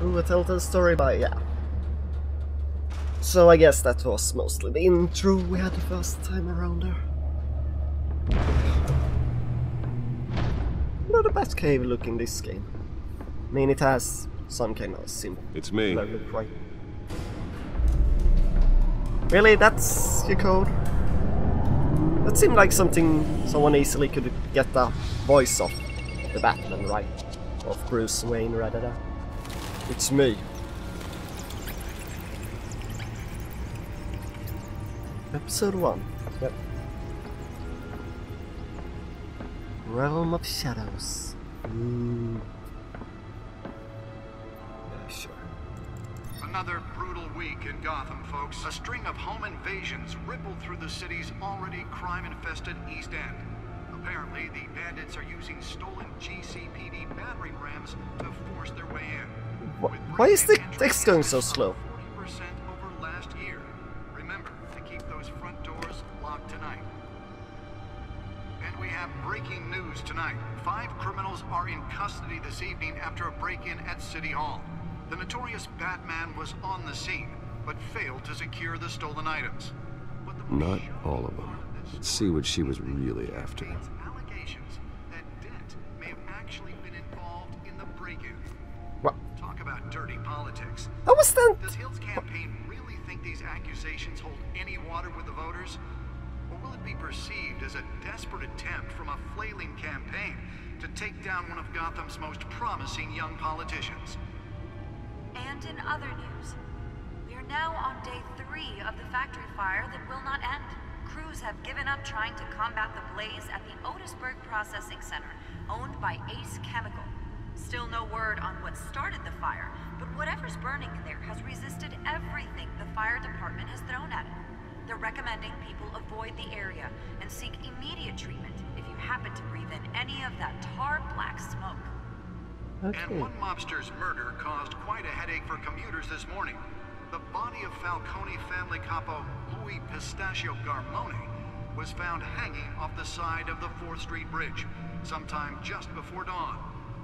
Ooh, a Telltale story by, yeah. So I guess that was mostly the intro we had the first time around there. Not a bad cave look in this game. I mean, it has some kind of simple. It's me. Look, right? Really? That's your code? That seemed like something someone easily could get the voice of the Batman, right? Of Bruce Wayne, rather than. It's me. Episode 1. Yep. Realm of Shadows. Yeah, sure. Another brutal week in Gotham, folks. A string of home invasions rippled through the city's already crime-infested East End. Apparently, the bandits are using stolen GCPD battering rams to force their way in. Why is the text going so slow? 40% over last year. Remember to keep those front doors locked tonight. And we have breaking news tonight. 5 criminals are in custody this evening after a break-in at City Hall. The notorious Batman was on the scene, but failed to secure the stolen items. Not all of them. Let's see what she was really after. Allegations that Dent may have actually been involved in the break-in. What? Talk about dirty politics. How was that? Does Hill's campaign really think these accusations hold any water with the voters? Or will it be perceived as a desperate attempt from a flailing campaign to take down one of Gotham's most promising young politicians? And in other news, we are now on day 3 of the factory fire that will not end. Crews have given up trying to combat the blaze at the Otisburg Processing Center, owned by Ace Chemical. Still no word on what started the fire, but whatever's burning in there has resisted everything the fire department has thrown at it. They're recommending people avoid the area and seek immediate treatment if you happen to breathe in any of that tar black smoke. Okay. And one mobster's murder caused quite a headache for commuters this morning. The body of Falcone family capo Louis Pistachio Garmone was found hanging off the side of the 4th Street Bridge sometime just before dawn,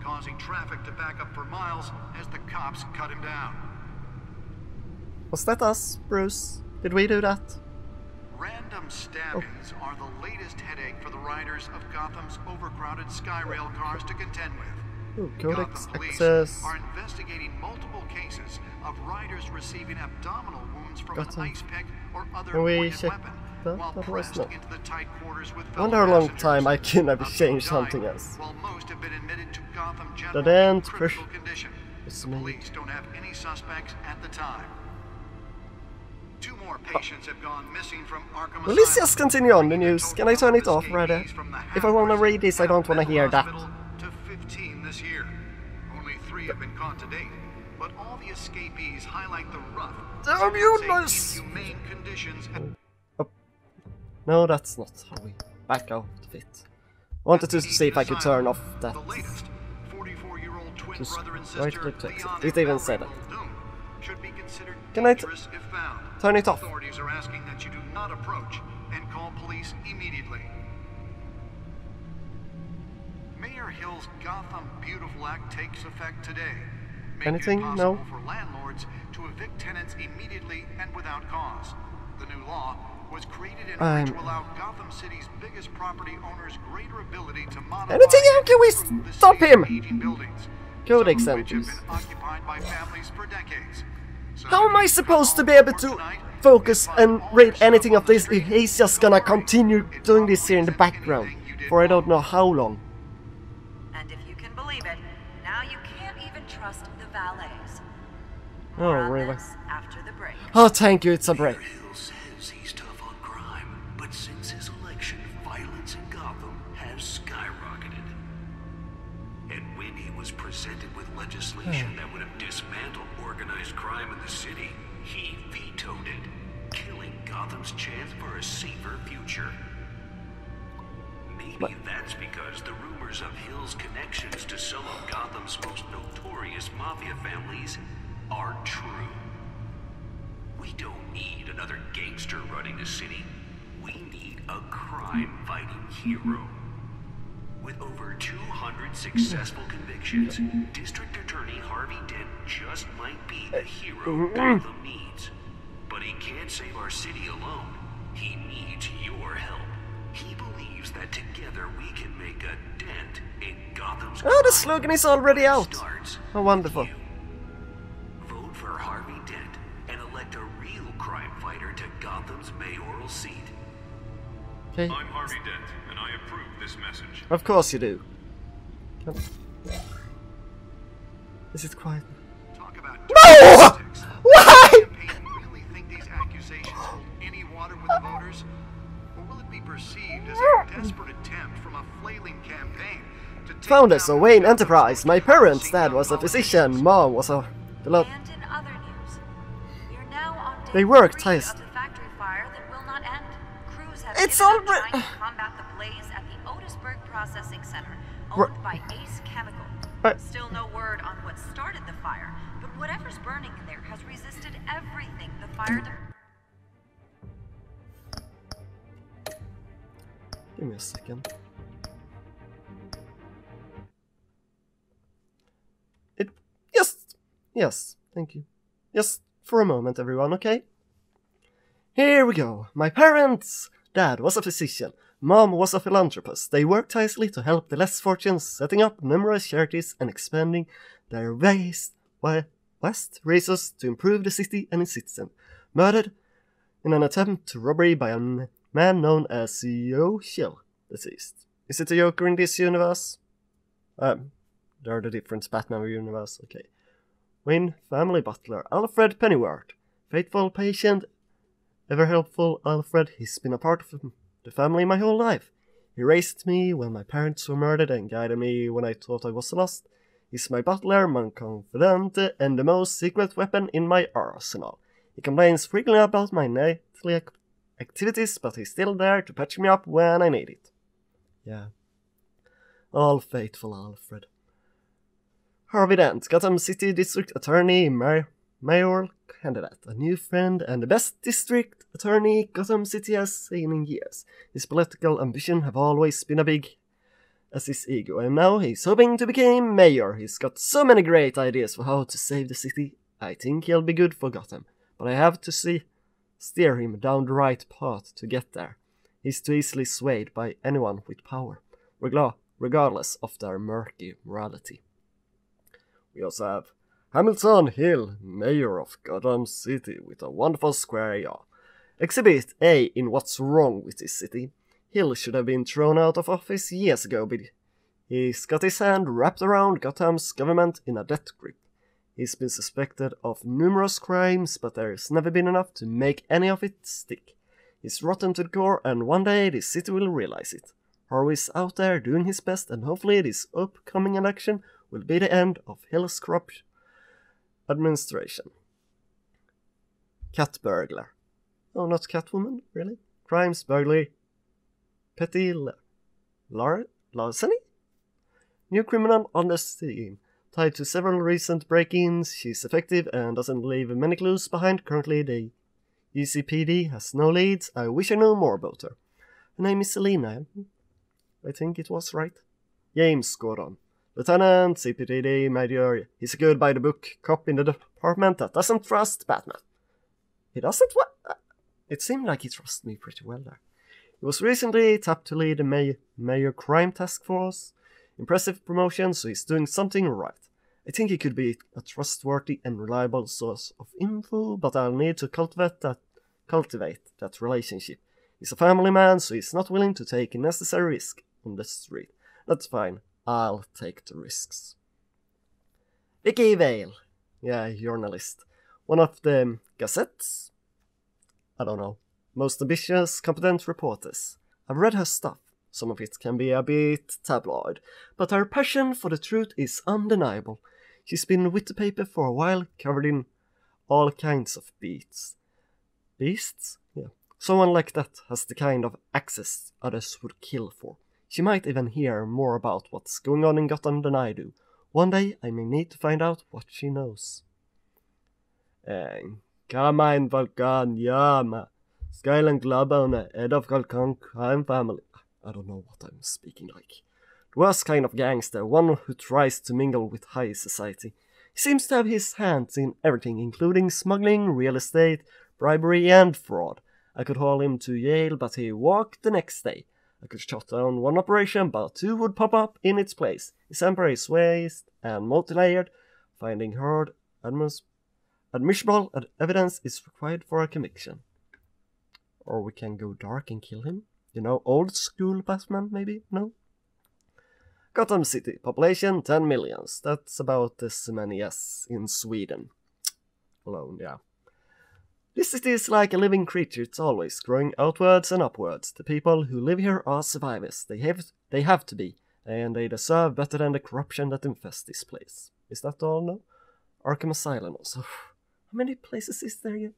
causing traffic to back up for miles as the cops cut him down. Was that us, Bruce? Did we do that? Random stabbings are the latest headache for the riders of Gotham's overcrowded Skyrail cars to contend with. Ooh, Codex Gotham police access. are investigating multiple cases of riders receiving abdominal wounds from an ice pick or other Can we pointed check weapon that? while That was pressed not. into the tight quarters with I fellow wonder how long passengers. time I can ever Some change died, something else. while most have been admitted to Gotham The General dent in critical condition. It's The me. police don't have any suspects at the time. 2 more patients have gone missing from Arkham Well, let's Asylum, just continue on the bringing news. total Can I turn it of off, rather? escapees from the If I want to Hackers read this, I don't want to hear that. Hospital to 15 this year. Only 3 have been caught to date, but all the escapees highlight the rough, Damn you, say, nice. inhumane conditions. Oh. No, that's not how we back out of it. I wanted to see if I could turn off that. The latest 44-year-old twin Just brother and right sister click to exit. Leon It and even said it. Valerie Muldoon should be considered Can I dangerous if found. turn it off? Authorities are asking that you do not approach and call police immediately. Mayor Hill's Gotham Beautiful Act takes effect today. Making Anything? it possible No? for landlords to evict tenants immediately and without cause. The new law was created in order to allow Gotham City's biggest property owners greater ability to modify Anything? How can we and improve the stop city's him? aging buildings, Codex some of which have entries. been occupied by families for decades. So How am I if you supposed to come be home able from to work tonight, focus you find and all read your stuff anything on of the this street, if he's just gonna continue it doing this here in the probably isn't background anything you did for I don't wrong. know how long? And if you can believe it, now you can't even trust the valets. Oh, More on really? this after the break. Oh, thank you, it's a break. Mayor Hill says he's tough on crime, but since his election, violence in Gotham has skyrocketed. And when he was presented with legislation that would have dismantled organized crime in the city, he vetoed it, killing Gotham's chance for a safer future. Maybe that's because the rumors of Hill's connections to some of Gotham's most notorious mafia families are true. We don't need another gangster running the city. We need a crime-fighting hero. With over 200 successful convictions, District Attorney Harvey Dent just might be the hero Gotham needs. But he can't save our city alone. He needs your help. He believes that together we can make a dent in Gotham's Oh, the slogan is already out. starts Oh, wonderful. with you. Vote for Harvey Dent and elect a real crime fighter to Gotham's mayoral seat. Okay. I'm Harvey Dent, and I approve this message. Of course you do. Is it quiet? Talk about No! politics. Why? Does the campaign really think these accusations hold any water with the voters? Or will it be perceived as a desperate attempt from a flailing campaign to take Founders down of Wayne Gotham's Enterprise. My most parents' promising dad was a young physician, mom was a beloved. And in other news, we are now on day They worked 3 ties- of the factory fire that will not end. Crews have It's given up already- trying to combat the blaze at the Otisburg Processing Center, We're- owned by Ace Chemical. But- Still no word on what started the fire, but whatever's burning in there has resisted everything the fire. Give me a second. Yes, thank you. Just for a moment, everyone, okay? Here we go. My parents' dad was a physician. Mom was a philanthropist. They worked tirelessly to help the less fortunate, setting up numerous charities and expanding their vast resources to improve the city and its citizens. Murdered in an attempt to robbery by a man known as CEO Chill, deceased. Is it a Joker in this universe? There are the different Batman universe, okay. Wayne family butler, Alfred Pennyworth. Faithful, patient, ever helpful Alfred. He's been a part of the family my whole life. He raised me when my parents were murdered and guided me when I thought I was lost. He's my butler, my confidant, and the most secret weapon in my arsenal. He complains frequently about my nightly activities, but he's still there to patch me up when I need it. Yeah. All faithful Alfred. Harvey Dent, Gotham City District Attorney, mayoral candidate, a new friend, and the best district attorney Gotham City has seen in years. His political ambition have always been as big as his ego, and now he's hoping to become mayor. He's got so many great ideas for how to save the city. I think he'll be good for Gotham, but I have to steer him down the right path to get there. He's too easily swayed by anyone with power, regardless of their murky morality. We also have Hamilton Hill, mayor of Gotham City, with a wonderful square yard. Exhibit A in what's wrong with this city. Hill should have been thrown out of office years ago, but he's got his hand wrapped around Gotham's government in a death grip. He's been suspected of numerous crimes, but there's never been enough to make any of it stick. He's rotten to the core, and one day this city will realize it. Harvey's out there doing his best, and hopefully this upcoming election will be the end of Hill's corrupt administration. Cat burglar. Oh, not Catwoman, really? Crimes, burglary, petty larceny? New criminal on the scene. Tied to several recent break-ins, she's effective and doesn't leave many clues behind. Currently, the UCPD has no leads. I wish I knew more about her. Her name is Selena. I think it was right. James Gordon. Lieutenant, CPD, Major. He's a good by-the-book cop in the department that doesn't trust Batman. He doesn't what? It seemed like he trusted me pretty well there. He was recently tapped to lead the Mayor Crime Task Force. Impressive promotion, so he's doing something right. I think he could be a trustworthy and reliable source of info, but I'll need to cultivate that relationship. He's a family man, so he's not willing to take unnecessary risk on the street. That's fine. I'll take the risks. Vicky Vale. Yeah, journalist. One of the gazettes? I don't know. Most ambitious, competent reporters. I've read her stuff. Some of it can be a bit tabloid, but her passion for the truth is undeniable. She's been with the paper for a while, covered in all kinds of beasts. Beasts? Yeah. Someone like that has the kind of access others would kill for. She might even hear more about what's going on in Gotham than I do. One day I may need to find out what she knows. Carmine Volcaniama. Skyland Global, head of Golcon crime family. I don't know what I'm speaking like. The worst kind of gangster, one who tries to mingle with high society. He seems to have his hands in everything, including smuggling, real estate, bribery and fraud. I could haul him to jail, but he walked the next day. I could shut down one operation, but two would pop up in its place. His empire is vast and multi-layered. Finding hard, admissible evidence is required for a conviction. Or we can go dark and kill him. You know, old school Batman, maybe? No? Gotham City, population 10 million. That's about as many as in Sweden. Alone, yeah. This city is like a living creature, it's always growing outwards and upwards. The people who live here are survivors. They have to be, and they deserve better than the corruption that infests this place. Is that all? No? Arkham Asylum also. How many places is there again?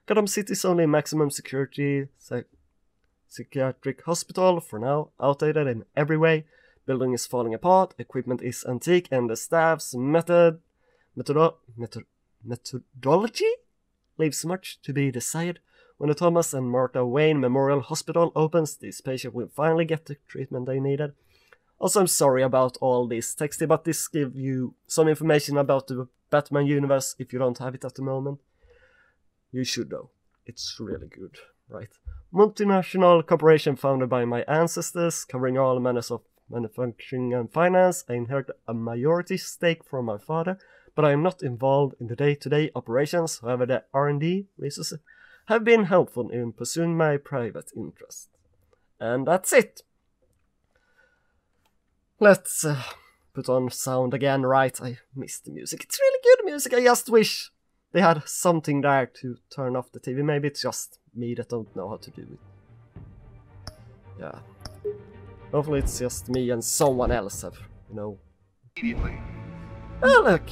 Gotham City is only maximum security psychiatric hospital for now, outdated in every way. Building is falling apart, equipment is antique, and the staff's methodology leaves much to be desired. When the Thomas and Martha Wayne Memorial Hospital opens, these patients will finally get the treatment they needed. Also, I'm sorry about all this texty, but this gives you some information about the Batman universe if you don't have it at the moment. You should though. It's really good, right? Multinational corporation founded by my ancestors, covering all manners of manufacturing and finance. I inherited a majority stake from my father, but I am not involved in the day-to-day operations. However, the R&D resources have been helpful in pursuing my private interest. And that's it. Let's put on sound again, right? I missed the music. It's really good music. I just wish they had something there to turn off the TV. Maybe it's just me that don't know how to do it. Yeah. Hopefully it's just me and someone else have, you know. Immediately. Oh, look.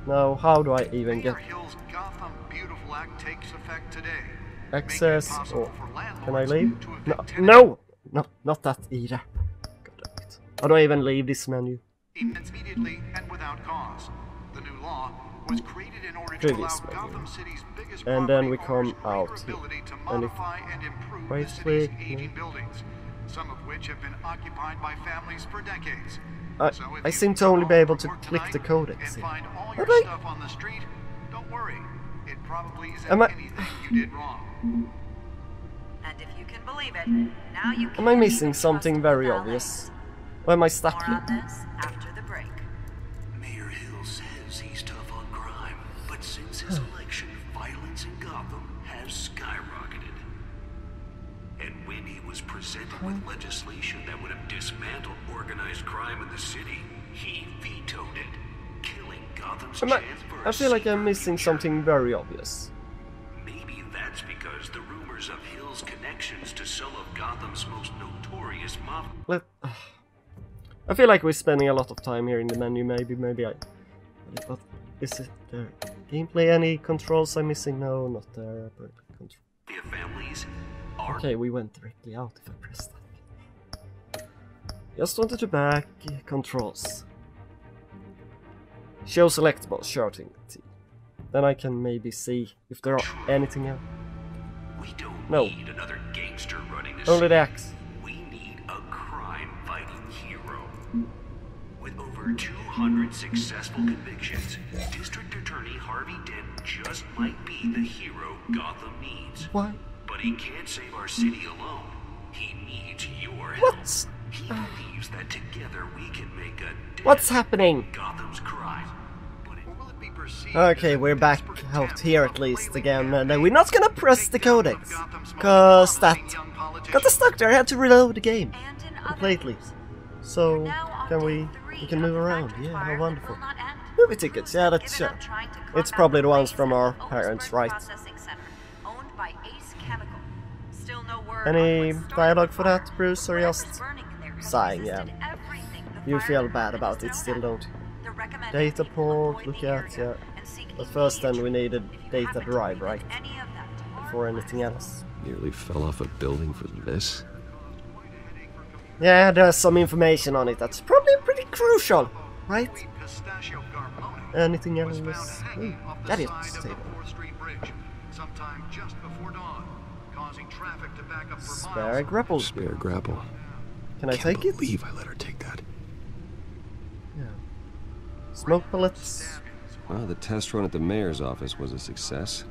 Now, how do I even get Hill's Gotham Beautiful Act takes effect today. access? Or can I leave? No, not that either. God damn it. How do I even leave this menu? Immediately and without cause. The new law was created in order to allow Gotham City's biggest and then we property come owners out the ability to and modify and improve right the city's click, aging buildings, some of which have been occupied by families for decades. So if I you seem to go only home be able from to work click the tonight codex. and find all How your do I- stuff on the street, don't worry. It probably isn't Am I- anything you did wrong. And if you can believe it, now you Am I can't missing even something trust very the valet. obvious? Why am I stuck More here? on this after the break. Mayor Hill says he's tough on crime, but since his election, violence in Gotham has skyrocketed. And when he was presented with legislation that would have dismantled organized crime in the city, he vetoed it, killing Gotham's chance for a I feel like I'm safer missing future. something very obvious. Maybe that's because the rumors of Hill's connections to some of Gotham's most notorious mafia. I feel like we're spending a lot of time here in the menu. Maybe I. But is it there? Gameplay? Any controls I'm missing? No, not there. families are Okay, we went directly out if I press that. Just wanted to back controls. Show selectable, shouting T. Then I can maybe see if there are anything else. We don't No. need another gangster running the Only city. the axe. We need a crime-fighting hero. With over 200 successful convictions, District Attorney Harvey Dent just might be the hero Gotham needs. Why? But he can't save our city alone. He needs your help. What? He believes that together we can make a dent What's happening? in Gotham's crime. But it Or will it be perceived Okay, as a we're back desperate out attempt here on at least flailing again, and campaign we're not gonna to press take the down one of codex, Gotham's most cause that promising young got us politicians. stuck there. I had to reload the game And in other completely. news, So now on can day we 3 can of move the around? factory Yeah, fire how that wonderful. will not end. Movie tickets, yeah, that's Given sure. up trying to It's combat probably the ones blaze from at our the parents, Otisburg right? Processing Center, owned by Ace Chemical. Still no word Any on what started dialogue the for fire, that, Bruce, or but just whatever's burning in there sighing, yeah. resisted everything the You fire feel bad department about has it thrown still, at don't them. you? They're recommending Data people port, avoid look the at, area yeah. and seek But first then we needed If you data happen to drive, be right? in any of that Before anything else. Nearly fell off a building for this. Yeah, there's some information on it that's probably pretty crucial, right? Pistachio Garmona Anything was else? found hanging off the That is side of the table. 4th Street Bridge sometime just before dawn, causing traffic to back up for Spare miles. grapple. Spare grapple. Can I Can't take it? believe I let her take that. Yeah. Smoke bullets. Well, the test run at the mayor's office was a success.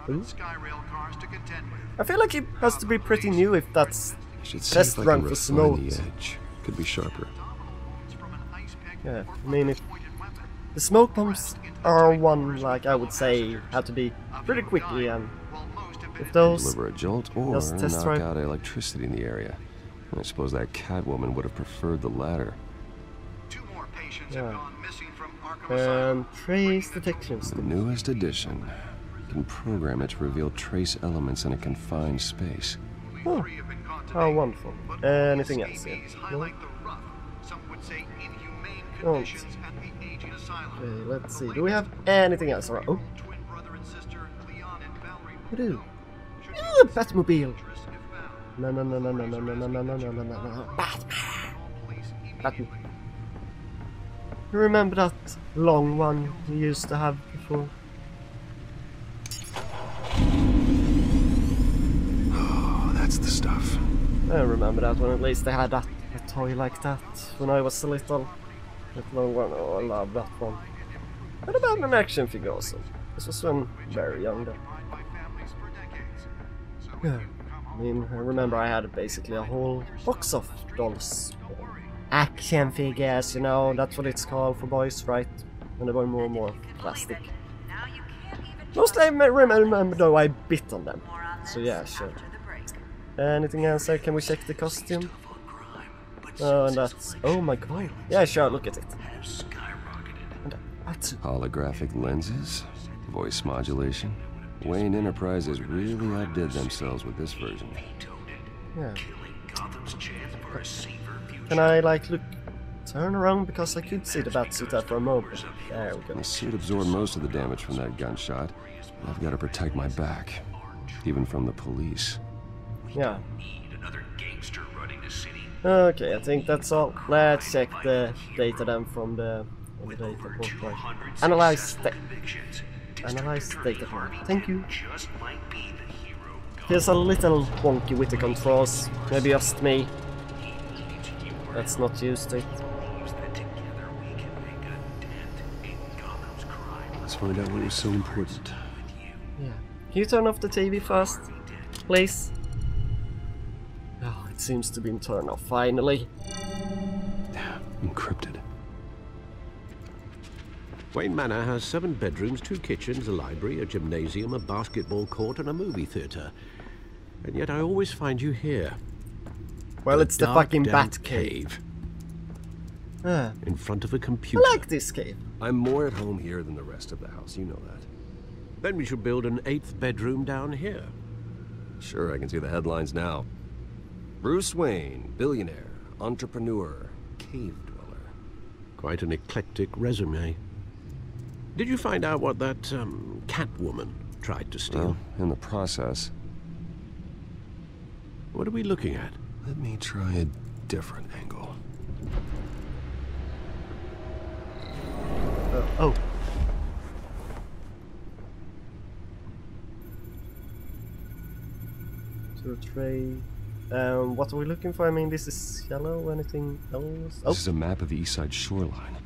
Skyrail cars to contend with. I feel like it has to be pretty new if that's I should see test if I run can for refine smoke. the edge. Could be sharper. Yeah, I mean, if the smoke bombs are one, like I would say, have to be pretty quickly, and if those Deliver a jolt or just test knock drive. out electricity in the area. I suppose that Catwoman would have preferred the latter. Two more patients Yeah. have gone missing from Arkham Asylum. And trace detection. The newest edition can program it to reveal trace elements in a confined space. Oh, Three have been caught how today, wonderful. but Anything all these else? Yeah. CVs No? highlight the rough, some would say inhumane Oh. conditions at the aging asylum. Okay, let's see. Do we have anything else? Alright. Oh, Twin brother and sister Leon and Valerie we do. should Ooh, Batmobile. be dangerous if found. No, no, no, no, no, no, no, no, no, no, no, no, no. Batman. Police Batman. immediately. You remember that long one you used to have before? Oh, that's the stuff. I remember that one. At least they had a toy like that when I was a little. That long one. Oh, I love that one. What about an action figure also? This was when very young though. By families for decades. So if Yeah. you come I home mean, I remember I had basically a whole box of dolls. Action figures, you know, that's what it's called for boys, right? And they were more and more plastic. Now you can't even Mostly I remember though I bit on them. more on So this yeah, sure. after the break. Anything else there? Can we check the costume? Tough on crime, but Oh, and since that's... its Oh my god. Yeah, sure, look at it. has skyrocketed. And that's... Holographic lenses, voice modulation. Wayne Enterprises really outdid themselves with this version. Yeah. Killing Gotham's chance for a safer future. Can I, like, look... Turn around because I could see the batsuit there for a moment. There we go. The suit absorbed most of the damage from that gunshot. And I've got to protect my back, even from the police. Yeah. Need another gangster running the city. Okay, I think that's all. Let's check the data then from the data port. Right. Analyze the... Analyze data port. Thank you. Just might be the hero. Feels a little wonky with the controls. Maybe just me. That's not used to it. That together we can make a dent in Gotham's crime. Let's find out what was so important. Yeah. Can you turn off the TV first? Please? Oh, it seems to be turned off finally. Encrypted. Wayne Manor has 7 bedrooms, 2 kitchens, a library, a gymnasium, a basketball court, and a movie theatre. And yet I always find you here. Well, it's the Dark, fucking damp bat cave. cave in front of a I computer. like this cave. I'm more at home here than the rest of the house, you know that. Then we should build an 8th bedroom down here. Sure, I can see the headlines now. Bruce Wayne, billionaire, entrepreneur, cave dweller. Quite an eclectic resume. Did you find out what that Catwoman tried to steal? Well, in the process, What are we looking at? let me try a different angle. Oh. To a tray. What are we looking for? I mean, this is yellow. Anything else? Oh, This is a map of the East Side shoreline.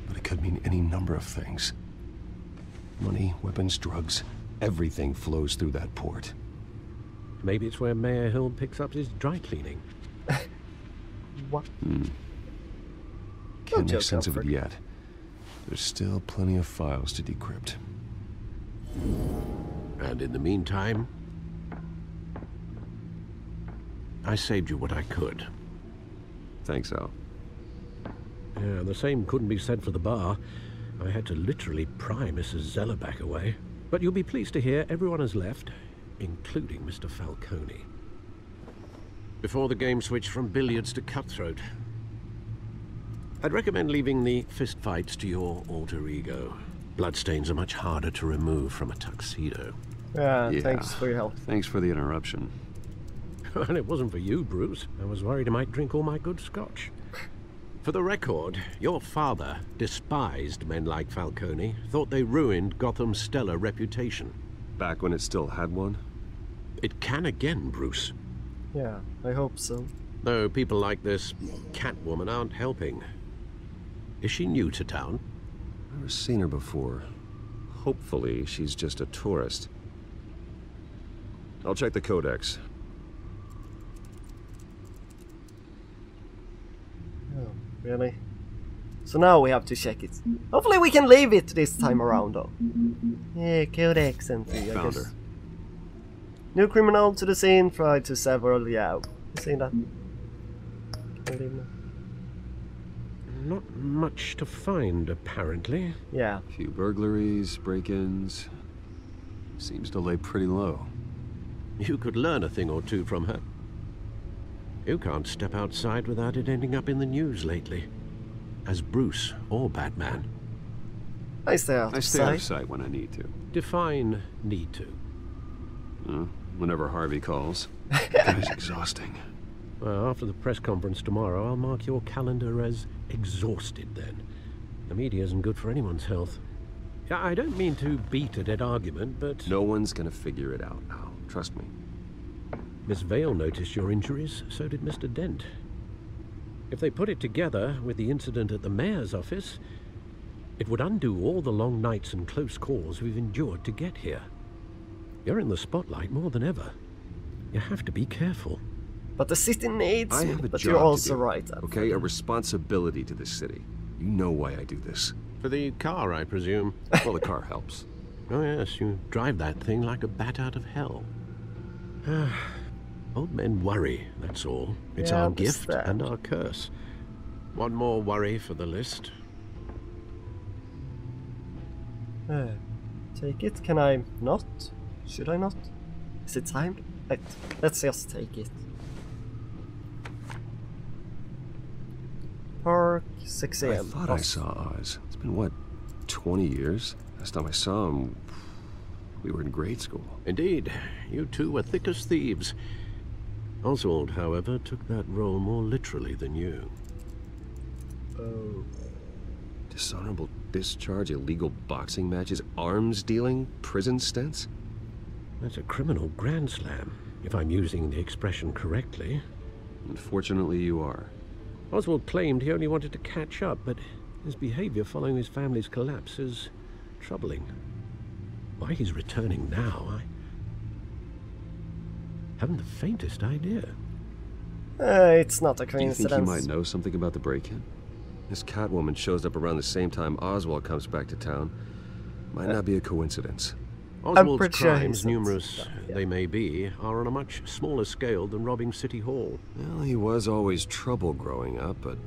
But it could mean any number of things. Money, weapons, drugs, everything flows through that port. Maybe it's where Mayor Hill picks up his dry cleaning. what? Can't joke, make sense of it Alfred. yet. There's still plenty of files to decrypt. And in the meantime, I saved you what I could. Thanks, Al. Yeah, the same couldn't be said for the bar. I had to literally pry Mrs. Zellerback away. But you'll be pleased to hear everyone has left, including Mr. Falcone. Before the game switched from billiards to cutthroat. I'd recommend leaving the fistfights to your alter ego. Bloodstains are much harder to remove from a tuxedo. Yeah, thanks for your help. Thanks for the interruption. And it wasn't for you, Bruce. I was worried I might drink all my good scotch. For the record, your father despised men like Falcone, thought they ruined Gotham's stellar reputation. Back when it still had one? It can again, Bruce. Yeah, I hope so. Though people like this Catwoman aren't helping. Is she new to town? Never seen her before. Hopefully, she's just a tourist. I'll check the codex. Oh, really? So now we have to check it. Hopefully we can leave it this time around though. Yeah, codex entry, I Found guess. her. New criminal to the scene, tried to several, yeah. You seen that? Can I leave now? Not much to find, apparently. Yeah. A few burglaries, break-ins. Seems to lay pretty low. You could learn a thing or two from her. You can't step outside without it ending up in the news lately. As Bruce or Batman. I stay out I of stay out of sight. sight when I need to. Define need to. Whenever Harvey calls. Guy's exhausting. Well, after the press conference tomorrow, I'll mark your calendar as exhausted then. The media isn't good for anyone's health. I don't mean to beat a dead argument, but... No one's gonna figure it out, Al. Trust me. Miss Vale noticed your injuries, so did Mr. Dent. If they put it together with the incident at the mayor's office, it would undo all the long nights and close calls we've endured to get here. You're in the spotlight more than ever. You have to be careful. But the city needs I me, have a but job you're to also do, right. okay? A responsibility to this city. You know why I do this. For the car, I presume. Well, the car helps. Oh yes, you drive that thing like a bat out of hell. Old men worry, that's all. It's Yeah, I our gift understand. and our curse. One more worry for the list. Take it. Can I not? Should I not? Is it timed? Right. Let's just take it. Park, 6 I a.m. thought I saw Oz. It's been, what, 20 years? Last time I saw him, we were in grade school. Indeed, you two were thick as thieves. Oswald, however, took that role more literally than you. Oh. Dishonorable discharge, illegal boxing matches, arms dealing, prison stints? That's a criminal grand slam, if I'm using the expression correctly. Unfortunately, you are. Oswald claimed he only wanted to catch up, but his behavior following his family's collapse is troubling. Why he's returning now, I haven't the faintest idea. It's not a Do you think coincidence. he might know something about the break-in? This Catwoman shows up around the same time Oswald comes back to town. Might not be a coincidence. Oswald's pretty sure crimes, he's numerous yeah. they may be, are on a much smaller scale than robbing City Hall. Well, he was always trouble growing up, but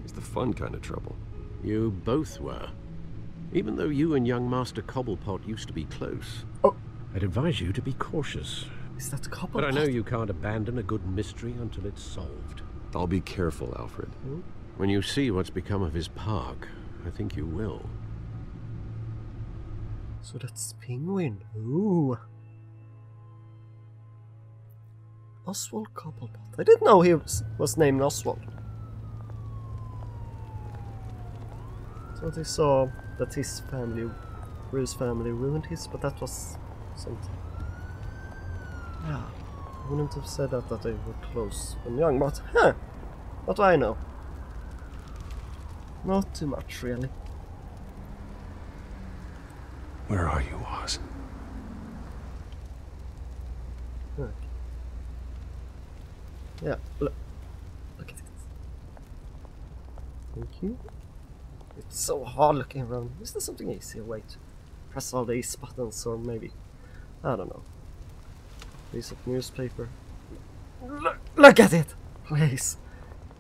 it's the fun kind of trouble. You both were. Even though you and young Master Cobblepot used to be close. Oh. I'd advise you to be cautious. Is that Cobblepot? But I know you can't abandon a good mystery until it's solved. I'll be careful, Alfred. When you see what's become of his park, I think you will. So that's Penguin. Ooh. Oswald Cobblepot. I didn't know he was named Oswald. So they saw that his family, Bruce's family, ruined his, but that was something. Yeah, I wouldn't have said that they were close when young, but what do I know? Not too much, really. Where are you, Oz? Okay. Yeah, look at it. Thank you. It's so hard looking around. Is there something easier way to press all these buttons, or maybe, I don't know. Piece of newspaper. Look at it, please.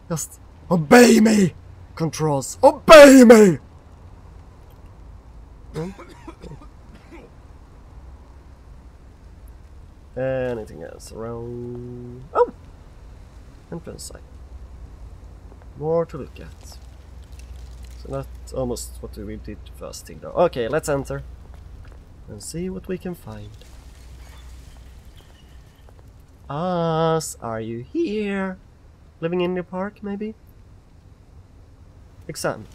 Just obey me. Controls, obey me. Anything else around? Oh, entrance sign. More to look at. So that's almost what we did first thing though. Okay, let's enter and see what we can find. Us, are you here? Living in the park, maybe? Exam.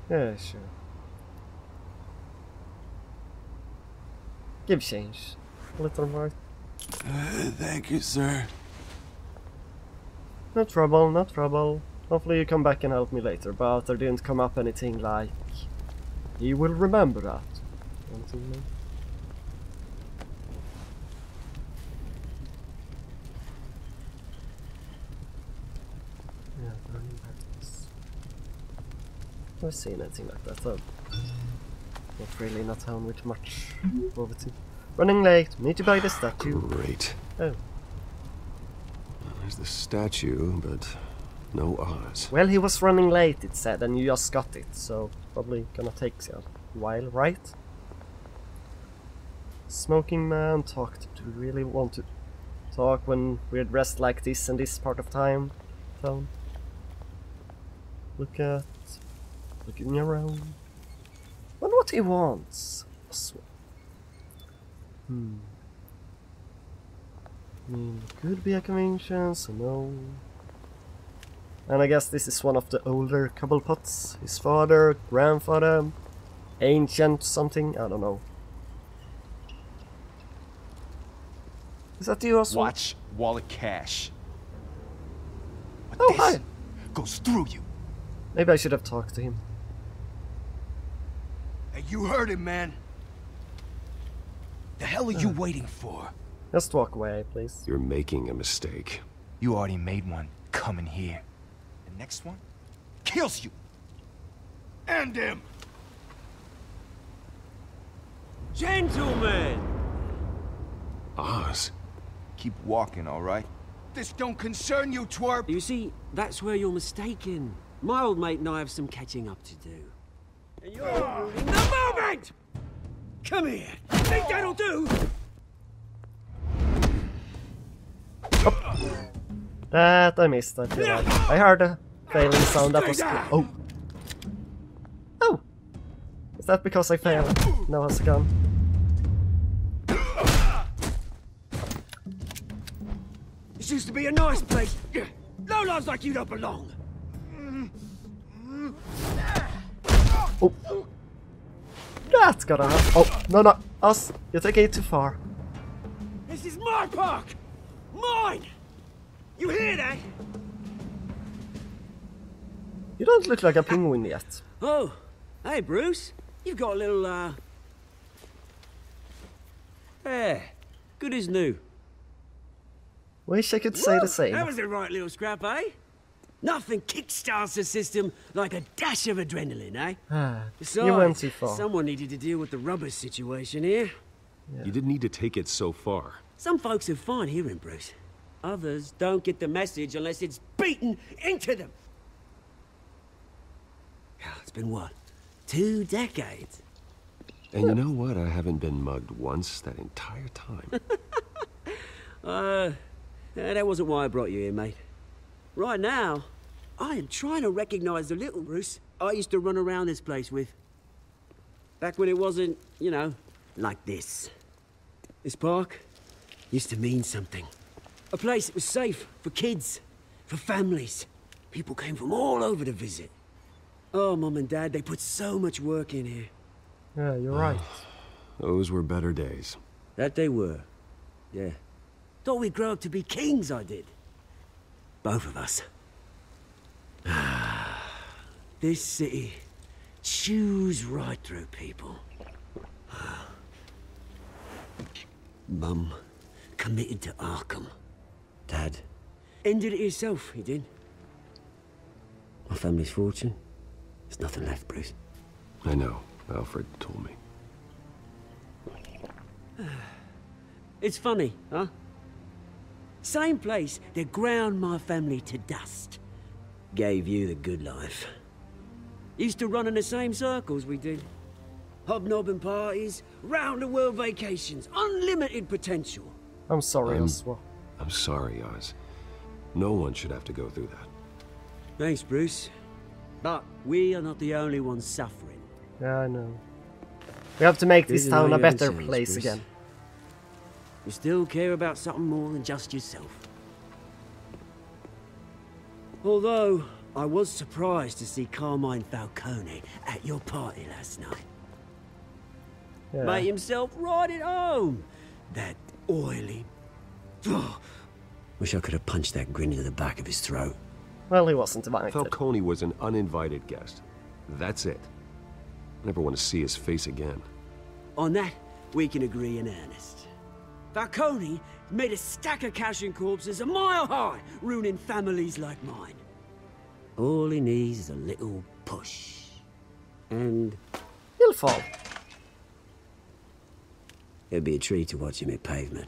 Yeah, sure. Give change. A little more. Thank you, sir. No trouble, no trouble. Hopefully you come back and help me later, but there didn't come up anything like... He will remember that. Yeah, burning battles. I've seen anything like that though. Not really in a town with much poverty. Running late, need to buy the statue. Great. Oh. There's the statue, but no Oz. Well, he was running late, it said, and you just got it, so probably gonna take a while, right? Smoking man talked. Do we really want to talk when we're dressed like this in this part of town? Looking around. Wonder what he wants. I mean, could be a convention, so no. And I guess this is one of the older Cobblepots. His father, grandfather, ancient something, I don't know. Is that you also? Watch wallet cash. But Oh, this hi. goes through you. Maybe I should have talked to him. Hey, you heard him, man. The hell are you waiting for? Just walk away, please. You're making a mistake. You already made one coming here. The next one kills you. And him. Gentlemen! Oz? Keep walking, all right? This don't concern you, twerp. You see, that's where you're mistaken. My old mate and I have some catching up to do. And you're ruining the moment! Come here. Think that'll do? That I missed, I feel like. I heard a failing sound that was... Oh! Oh! Is that because I failed? No, it's a gun. This used to be a nice place. No lives like you don't belong. Oh! That's gotta happen. Oh, no, us. You're taking it too far. This is my park! Mine! You hear that? You don't look like a penguin yet. Oh, hey Bruce. You've got a little, hair. Good as new. Wish I could say the same. That was the right little scrap, eh? Nothing kickstarts the system like a dash of adrenaline, eh? Besides, you went too far. Someone needed to deal with the rubber situation here. Yeah. You didn't need to take it so far. Some folks are fine hearing Bruce. Others don't get the message unless it's beaten into them. It's been what? 2 decades? And you know what? I haven't been mugged once that entire time. That wasn't why I brought you here, mate. Right now, I am trying to recognize the little Bruce I used to run around this place with. Back when it wasn't, you know, like this. This park used to mean something. A place that was safe for kids, for families. People came from all over to visit. Oh, Mum and Dad, they put so much work in here. Yeah, you're right. Those were better days. That they were. Yeah. Thought we'd grow up to be kings, I did. Both of us. This city chews right through people. Mum committed to Arkham. Dad ended it himself, he did. My family's fortune. There's nothing left, Bruce. I know. Alfred told me. It's funny, huh? Same place that ground my family to dust. Gave you the good life. Used to run in the same circles we did. Hobnobbing parties, round-the-world vacations, unlimited potential. I'm sorry, Oswald. I'm sorry, Oz. No one should have to go through that. Thanks, Bruce. But we are not the only ones suffering. Yeah, I know. We have to make this Didn't town know a you had better changed, place Bruce. again. You still care about something more than just yourself. Although, I was surprised to see Carmine Falcone at your party last night. Yeah. Made himself right at home. That oily Wish I could have punched that grin into the back of his throat. Well, he wasn't invited. Falcone was an uninvited guest. That's it. I never want to see his face again. On that, we can agree in earnest. Falcone made a stack of cash and corpses a mile high, ruining families like mine. All he needs is a little push. And He'll fall. it'd be a treat to watch him hit pavement.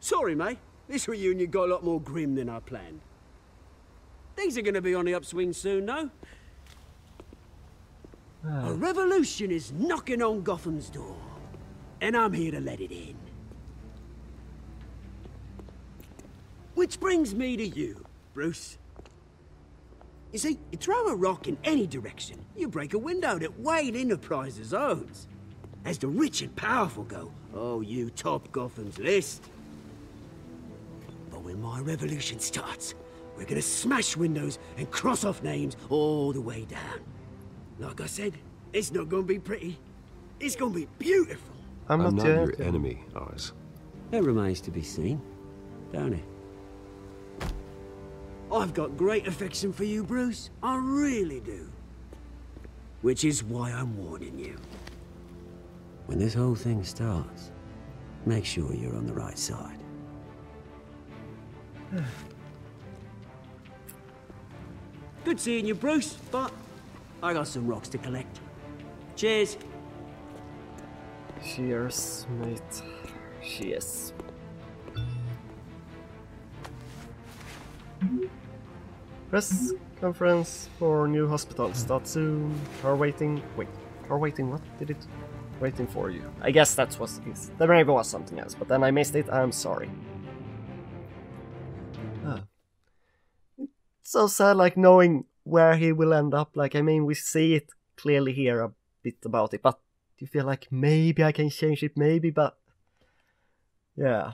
Sorry, mate. This reunion got a lot more grim than I planned. Things are gonna be on the upswing soon, though. A revolution is knocking on Gotham's door. And I'm here to let it in. Which brings me to you, Bruce. You see, you throw a rock in any direction, you break a window that Wayne Enterprises owns. As the rich and powerful go, oh, you top Gotham's list. But when my revolution starts, we're gonna smash windows and cross off names all the way down. Like I said, it's not gonna be pretty. It's gonna be beautiful. I'm not your enemy, Oz. It remains to be seen, don't it? I've got great affection for you, Bruce. I really do. Which is why I'm warning you. When this whole thing starts, make sure you're on the right side. Good seeing you, Bruce, but I got some rocks to collect. Cheers. Cheers, mate. Cheers. Press conference for new hospital starts soon. Are waiting. Wait, are waiting. What did it? Waiting for you. I guess that's what it is. There maybe was something else, but then I missed it. I'm sorry. It's so sad, like knowing where he will end up. Like, I mean, we see it clearly here a bit about it, but you feel like maybe I can change it, maybe, but yeah.